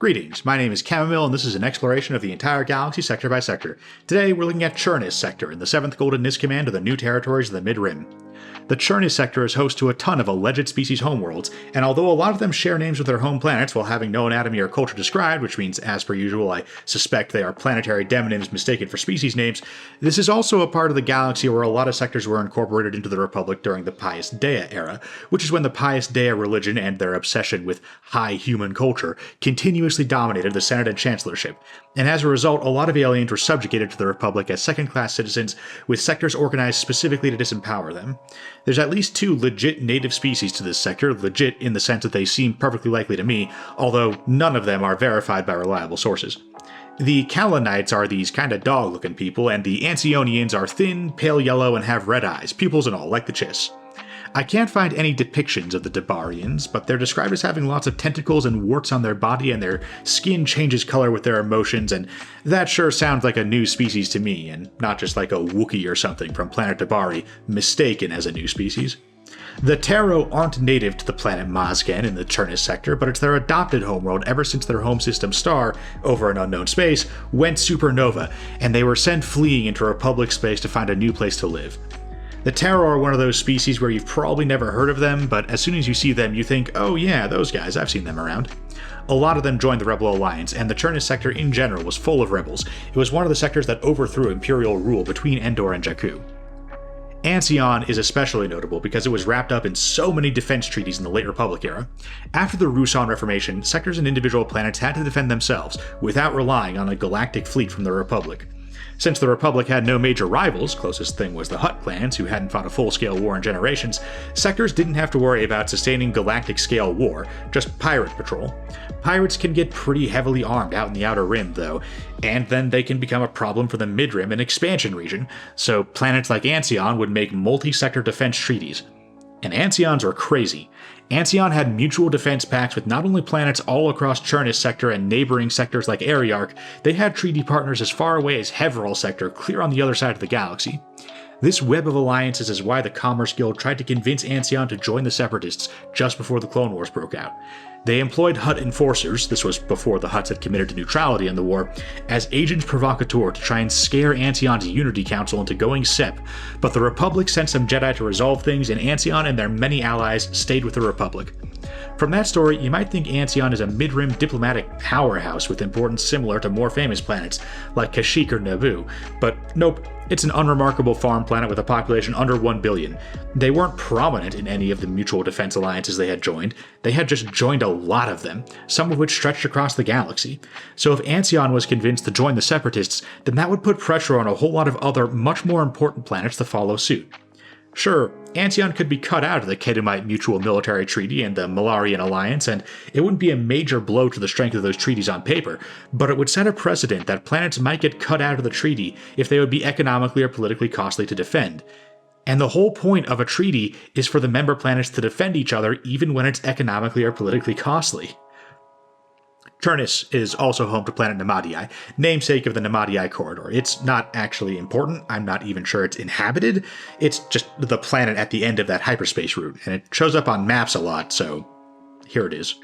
Greetings, my name is Chamomile and this is an exploration of the entire galaxy sector by sector. Today we're looking at Churnis Sector in the 7th Golden Nis Command of the new territories of the Mid-Rim. The Churnis Sector is host to a ton of alleged species homeworlds, and although a lot of them share names with their home planets while having no anatomy or culture described, which means, as per usual, I suspect they are planetary demonyms mistaken for species names, this is also a part of the galaxy where a lot of sectors were incorporated into the Republic during the Pius Dea era, which is when the Pius Dea religion and their obsession with high human culture continuously dominated the Senate and Chancellorship, and as a result, a lot of aliens were subjugated to the Republic as second-class citizens, with sectors organized specifically to disempower them. There's at least 2 legit native species to this sector, legit in the sense that they seem perfectly likely to me, although none of them are verified by reliable sources. The Kalanites are these kinda dog-looking people, and the Ancionians are thin, pale yellow, and have red eyes, pupils and all, like the Chiss. I can't find any depictions of the Debarians, but they're described as having lots of tentacles and warts on their body, and their skin changes color with their emotions, and that sure sounds like a new species to me, and not just like a Wookiee or something from planet Debari, mistaken as a new species. The Taro aren't native to the planet Mazgen in the Churnis Sector, but it's their adopted homeworld ever since their home system star, over an unknown space, went supernova, and they were sent fleeing into Republic space to find a new place to live. The Taro are one of those species where you've probably never heard of them, but as soon as you see them you think, oh yeah, those guys, I've seen them around. A lot of them joined the Rebel Alliance, and the Churnis Sector in general was full of rebels. It was one of the sectors that overthrew Imperial rule between Endor and Jakku. Ancion is especially notable because it was wrapped up in so many defense treaties in the late Republic era. After the Ruusan Reformation, sectors and individual planets had to defend themselves, without relying on a galactic fleet from the Republic. Since the Republic had no major rivals, closest thing was the Hutt clans who hadn't fought a full-scale war in generations, sectors didn't have to worry about sustaining galactic-scale war, just pirate patrol. Pirates can get pretty heavily armed out in the Outer Rim, though, and then they can become a problem for the Mid-Rim and Expansion region, so planets like Ancion would make multi-sector defense treaties. And Ancions are crazy. Ancion had mutual defense pacts with not only planets all across Churnis Sector and neighboring sectors like Ariarch, they had treaty partners as far away as Heveril Sector, clear on the other side of the galaxy. This web of alliances is why the Commerce Guild tried to convince Ancion to join the Separatists just before the Clone Wars broke out. They employed Hutt enforcers, this was before the Hutts had committed to neutrality in the war, as agents provocateur to try and scare Ancion's Unity Council into going Sep, but the Republic sent some Jedi to resolve things, and Ancion and their many allies stayed with the Republic. From that story, you might think Ancion is a mid-rim diplomatic powerhouse with importance similar to more famous planets, like Kashyyyk or Naboo, but nope, it's an unremarkable farm planet with a population under 1 billion. They weren't prominent in any of the mutual defense alliances they had joined, they had just joined a lot of them, some of which stretched across the galaxy. So if Ancion was convinced to join the Separatists, then that would put pressure on a whole lot of other, much more important planets to follow suit. Sure, Ancion could be cut out of the Kedumite Mutual Military Treaty and the Malarian Alliance, and it wouldn't be a major blow to the strength of those treaties on paper, but it would set a precedent that planets might get cut out of the treaty if they would be economically or politically costly to defend. And the whole point of a treaty is for the member planets to defend each other even when it's economically or politically costly. Churnis is also home to planet Namadii, namesake of the Namadii Corridor. It's not actually important, I'm not even sure it's inhabited, it's just the planet at the end of that hyperspace route, and it shows up on maps a lot, so here it is.